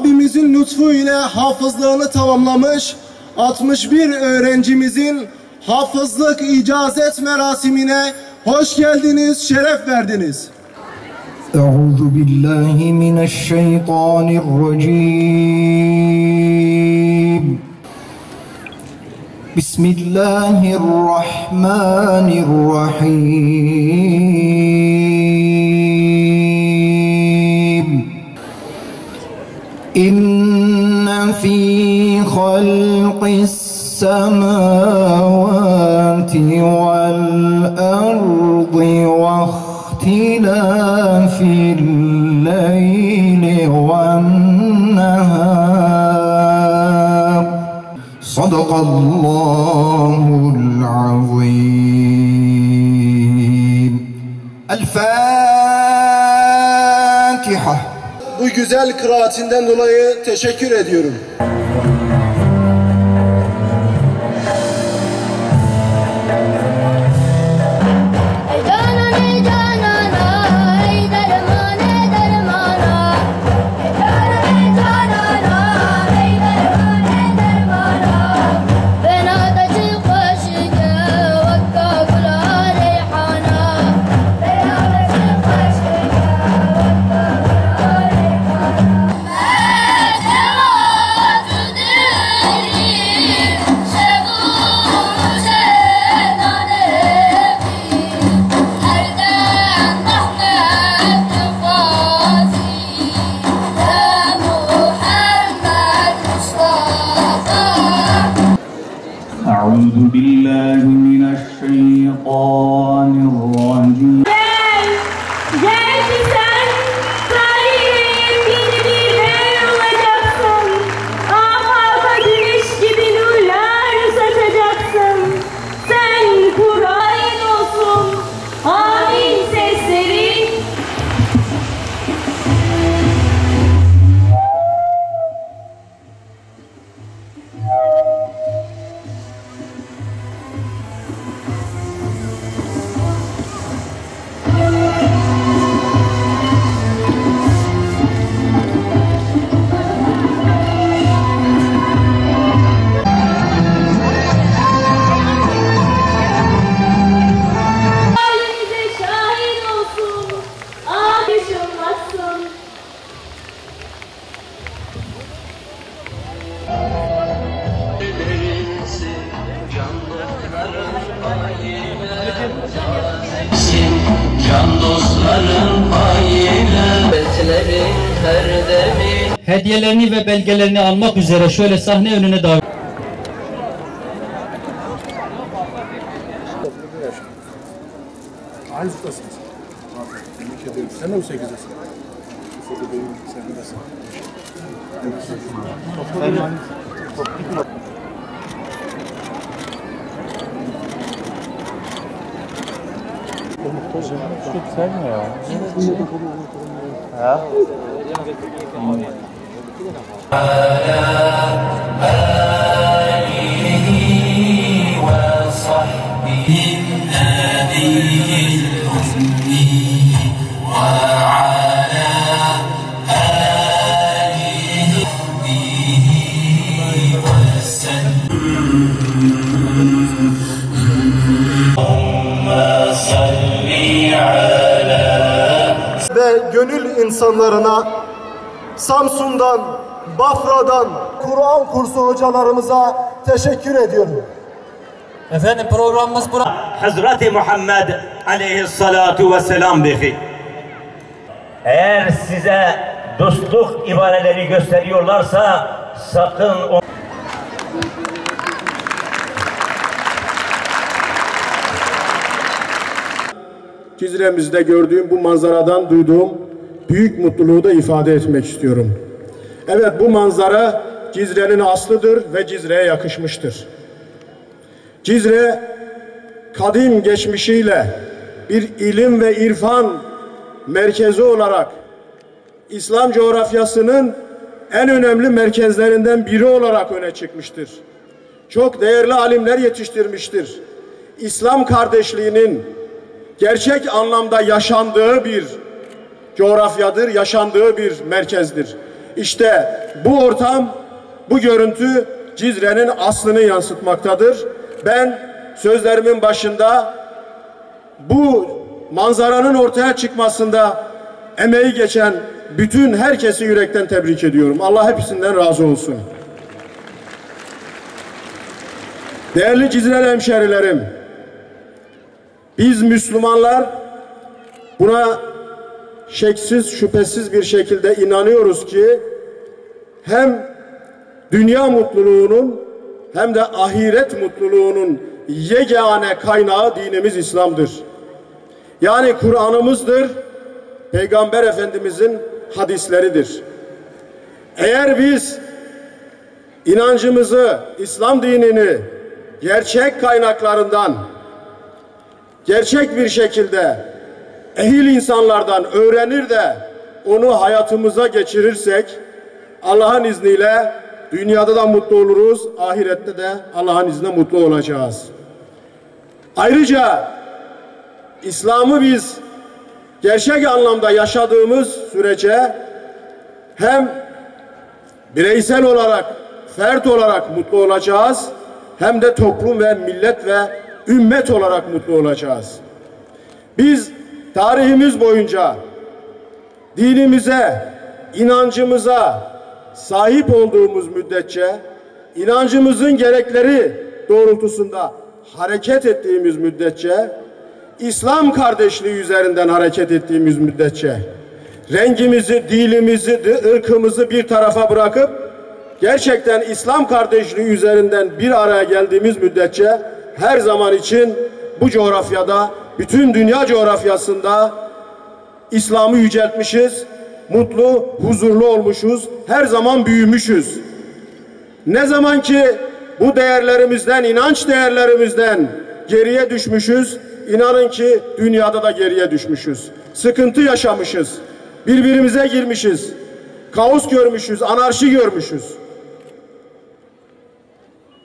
Rabbimizin lütfu ile hafızlığını tamamlamış 61 öğrencimizin hafızlık icazet merasimine hoş geldiniz, şeref verdiniz. Euzu billahi mineşşeytanirracim. Bismillahirrahmanirrahim. İnne fî halqis semâvâti vel ardı ve ihtilâfil leyli ven nehâr. Sadakallahul azîm. El Fatiha. Bu güzel kıraatinden dolayı teşekkür ediyorum. أعوذ بالله من الشيطان الرجيم. Gel ki sen tarihe yepyeni bir değer olacaksın. Afaka güneş gibi nurlar saçacaksın. Sen Kur'an olsun. Amin sesleri. Can dostların payine, her demin. Hediyelerini ve belgelerini almak üzere şöyle sahne önüne davet. Aynı tutasınız. Tebrik ederim. Sen de mi 8'desin? 8'deyim, sen neredesin? Güzel mi ya? Ha? Ve gönül insanlarına Samsun'dan, Bafra'dan Kur'an kursu hocalarımıza teşekkür ediyorum. Efendim programımız burada. Hazreti Muhammed aleyhissalatu vesselam dedi. Eğer size dostluk ibareleri gösteriyorlarsa sakın o... Cizre'mizde gördüğüm bu manzaradan duyduğum büyük mutluluğu da ifade etmek istiyorum. Evet, bu manzara Cizre'nin aslıdır ve Cizre'ye yakışmıştır. Cizre, kadim geçmişiyle bir ilim ve irfan merkezi olarak İslam coğrafyasının en önemli merkezlerinden biri olarak öne çıkmıştır. Çok değerli alimler yetiştirmiştir. İslam kardeşliğinin gerçek anlamda yaşandığı bir coğrafyadır, yaşandığı bir merkezdir. İşte bu ortam, bu görüntü Cizre'nin aslını yansıtmaktadır. Ben sözlerimin başında bu manzaranın ortaya çıkmasında emeği geçen bütün herkesi yürekten tebrik ediyorum. Allah hepsinden razı olsun. Değerli Cizreli hemşerilerim, biz Müslümanlar buna şeksiz, şüphesiz bir şekilde inanıyoruz ki hem dünya mutluluğunun hem de ahiret mutluluğunun yegane kaynağı dinimiz İslam'dır. Yani Kur'an'ımızdır, Peygamber Efendimizin hadisleridir. Eğer biz inancımızı, İslam dinini gerçek kaynaklarından, gerçek bir şekilde ehil insanlardan öğrenir de onu hayatımıza geçirirsek Allah'ın izniyle dünyada da mutlu oluruz, ahirette de Allah'ın izniyle mutlu olacağız. Ayrıca İslam'ı biz gerçek anlamda yaşadığımız sürece hem bireysel olarak, fert olarak mutlu olacağız, hem de toplum ve millet ve ümmet olarak mutlu olacağız. Biz tarihimiz boyunca dinimize, inancımıza sahip olduğumuz müddetçe, inancımızın gerekleri doğrultusunda hareket ettiğimiz müddetçe, İslam kardeşliği üzerinden hareket ettiğimiz müddetçe, rengimizi, dilimizi, ırkımızı bir tarafa bırakıp gerçekten İslam kardeşliği üzerinden bir araya geldiğimiz müddetçe her zaman için bu coğrafyada, bütün dünya coğrafyasında İslam'ı yüceltmişiz, mutlu, huzurlu olmuşuz, her zaman büyümüşüz. Ne zaman ki bu değerlerimizden, inanç değerlerimizden geriye düşmüşüz, inanın ki dünyada da geriye düşmüşüz. Sıkıntı yaşamışız, birbirimize girmişiz, kaos görmüşüz, anarşi görmüşüz.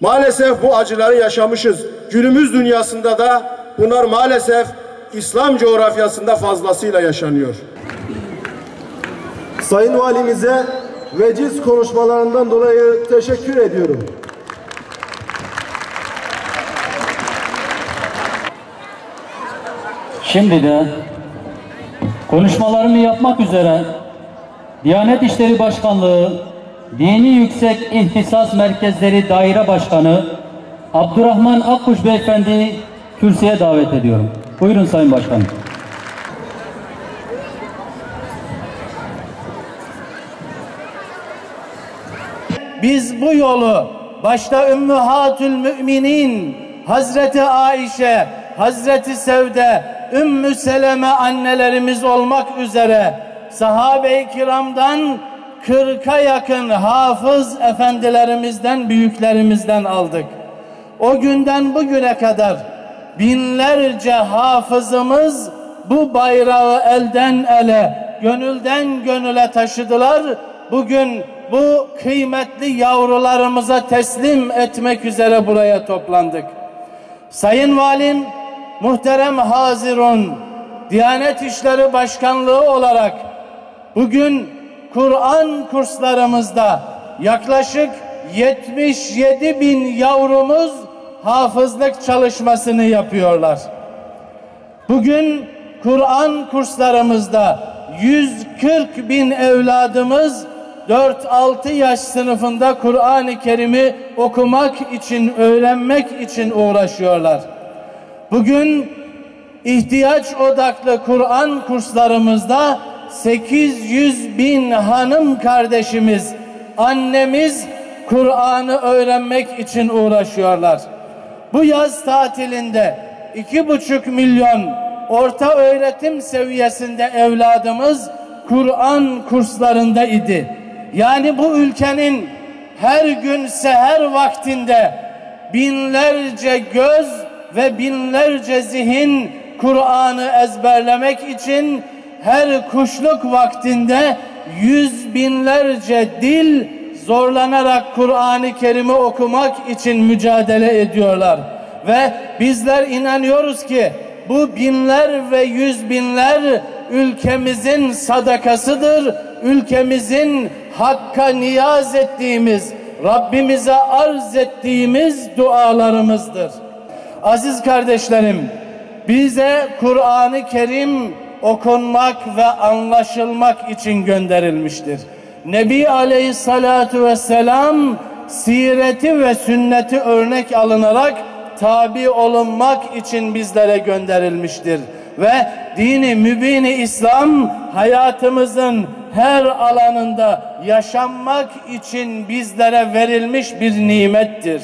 Maalesef bu acıları yaşamışız. Günümüz dünyasında da bunlar maalesef İslam coğrafyasında fazlasıyla yaşanıyor. Sayın Valimize veciz konuşmalarından dolayı teşekkür ediyorum. Şimdi de konuşmalarını yapmak üzere Diyanet İşleri Başkanlığı Dini Yüksek İhtisas Merkezleri Daire Başkanı Abdurrahman Akkuş Beyefendi'yi kürsüye davet ediyorum. Buyurun Sayın Başkanım. Biz bu yolu başta Ümmühatül Müminin, Hazreti Ayşe, Hazreti Sevde, Ümmü Seleme annelerimiz olmak üzere sahabe-i kiramdan 40'a yakın hafız efendilerimizden, büyüklerimizden aldık. O günden bugüne kadar binlerce hafızımız bu bayrağı elden ele, gönülden gönüle taşıdılar. Bugün bu kıymetli yavrularımıza teslim etmek üzere buraya toplandık. Sayın Valim, muhterem hazirun, Diyanet İşleri Başkanlığı olarak bugün Kur'an kurslarımızda yaklaşık 77 bin yavrumuz hafızlık çalışmasını yapıyorlar. Bugün Kur'an kurslarımızda 140 bin evladımız 4-6 yaş sınıfında Kur'an-ı Kerim'i okumak için, öğrenmek için uğraşıyorlar. Bugün ihtiyaç odaklı Kur'an kurslarımızda 800 bin hanım kardeşimiz, annemiz Kur'an'ı öğrenmek için uğraşıyorlar. Bu yaz tatilinde 2,5 milyon orta öğretim seviyesinde evladımız Kur'an kurslarında idi. Yani bu ülkenin her gün seher vaktinde binlerce göz ve binlerce zihin Kur'an'ı ezberlemek için, her kuşluk vaktinde yüz binlerce dil zorlanarak Kur'an-ı Kerim'i okumak için mücadele ediyorlar. Ve bizler inanıyoruz ki bu binler ve yüz binler ülkemizin sadakasıdır, ülkemizin Hakk'a niyaz ettiğimiz, Rabbimize arz ettiğimiz dualarımızdır. Aziz kardeşlerim, bize Kur'an-ı Kerim okunmak ve anlaşılmak için gönderilmiştir. Nebi Aleyhissalatu vesselam sireti ve sünneti örnek alınarak tabi olunmak için bizlere gönderilmiştir. Ve dini mübini İslam hayatımızın her alanında yaşanmak için bizlere verilmiş bir nimettir.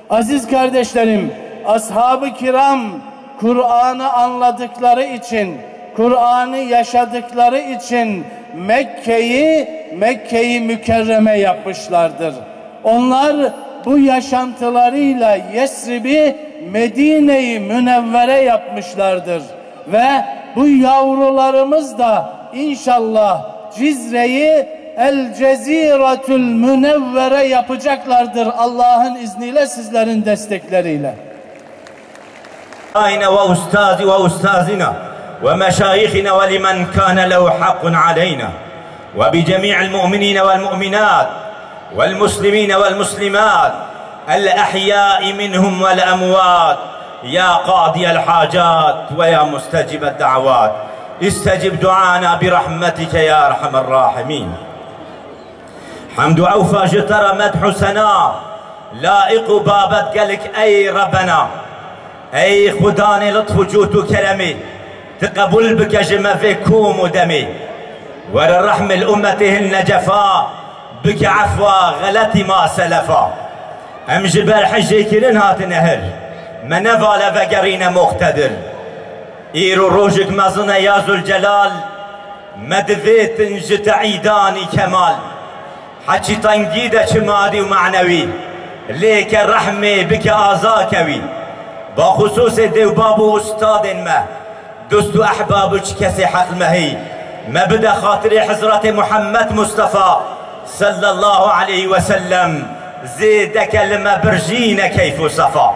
Aziz kardeşlerim, ashab-ı kiram Kur'an'ı anladıkları için, Kur'an'ı yaşadıkları için Mekke'yi mükerreme yapmışlardır. Onlar bu yaşantılarıyla Yesrib'i Medine-i Münevvere yapmışlardır. Ve bu yavrularımız da inşallah Cizre'yi El Ceziratül Münevvere yapacaklardır Allah'ın izniyle, sizlerin destekleriyle. Ayna ve ustazi ve ustazina ve meşayihina ve limen kana lehu hakkun aleyna ve bi cemi'il mu'minina vel mu'minat vel muslimina vel muslimat el ahya'i minhum vel emvat ya qadiyel hacat ve ya mustecibed da'avat istecib duana bi rahmetike ya erhamer rahimin. Hamdu avfa jitara medhu sena laiqu babet gelik ey Rabbena. ای خدا نے لطف و جود و کرمی تقبل بکجم فيكم ودمي ور رحم الأمته النجفا بك عفوا غلطي ما سلفا ام جبر حجي كرن هات نهر من نفال وقرين مقتدر ايرو روجك مزن يا ذو الجلال مدفيت انجت عيداني كمال حكي تنقيدة مادي ومعنوي ليك الرحمة بك آزاكوي با خصوص دیوباب و استاد ما دوست و احباب چه کسی حق مهی ما بده خاطر حضرت محمد مصطفى صلى الله عليه وسلم زيدك لما برجين كيف صفا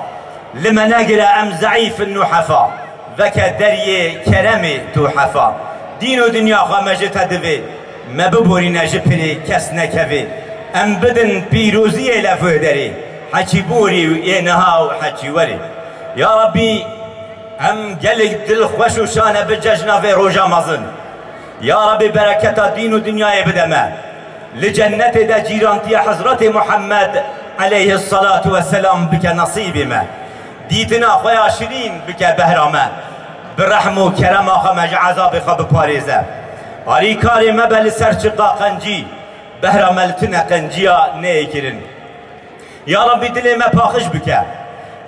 لما نقرا ام ضعيف النحفا ذك دري كرمي توحفا دين و دنيا خمجت هدفي ما ببورينا جبري كس نكفي ام بدن بيروزي لفودري حكي بوري ينها وحكي وري يا ربي ام قلق دل خوش وشانه بججنا في روجا مزن يا ربي بركة دين ودنيا بدما لجنة دا جيرانتي حضرت محمد عليه الصلاة والسلام بك نصيب ما ديتنا خويا شرين بك بهرما برحم وكرم خمج عذاب خب باريزة هاري كاري مبل سرچقا قنجي بهرما لتنا قنجيا نيكرن يا ربي دلي ما باخش بك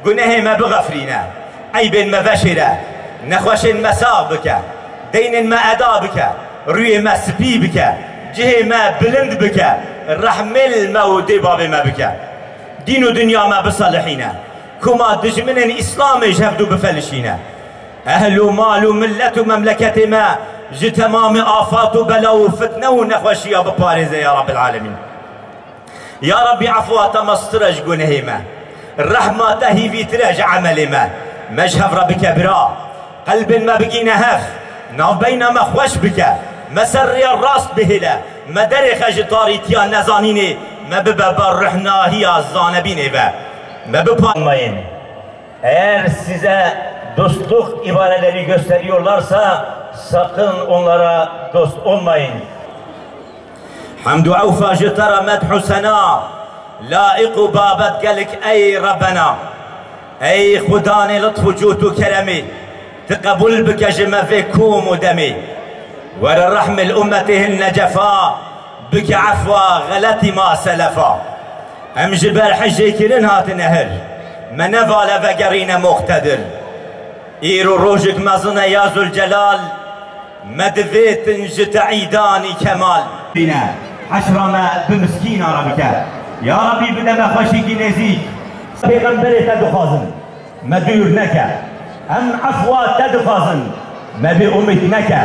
گناه ما بغفرينا عيب ما بشرة نخوش ما سابك دين ما أدا بك روي ما سبي بك جه ما بلند بك الرحم الموت باب ما بك دين ودنيا ما بصالحينا كما دجمن إسلام جهدوا بفلشينا أهل ومال وملة ومملكة ما جي تمام آفات وبلا وفتنة ونخوشيا ببارزة يا رب العالمين يا ربي عفوات مسترج گناه ما الرحمة تهي في ترج عمل ما مجهف ربك برا قلب ما بقينا هف ناف بين ما خوش بك مسري الراس بهلا ما درخ جطاري تيان نزانيني ما ببا رحنا هي الزانبيني با ما ببا eğer size dostluk ibareleri gösteriyorlarsa sakın onlara dost olmayın. Hamdu avfa jitara medhu sena لائق بابت قالك اي ربنا اي خدا نے لطف و جود و کرمی تقبل بكجم فيكم ودمي ور رحم الأمته النجفا بك عفوا غلطي ما سلفا ام جبر حجي كرن هات نهر من نفال وقرين مقتدر ايرو روجك مزن يا ذو الجلال مدفيت انجت عيداني كمال بنا حشر ما بمسكين ربك يا ربي بدنا ما خشيك نزيك پیغمبر تدخازن ما دور نكا ام عفوا تدخازن ما بأمت نكا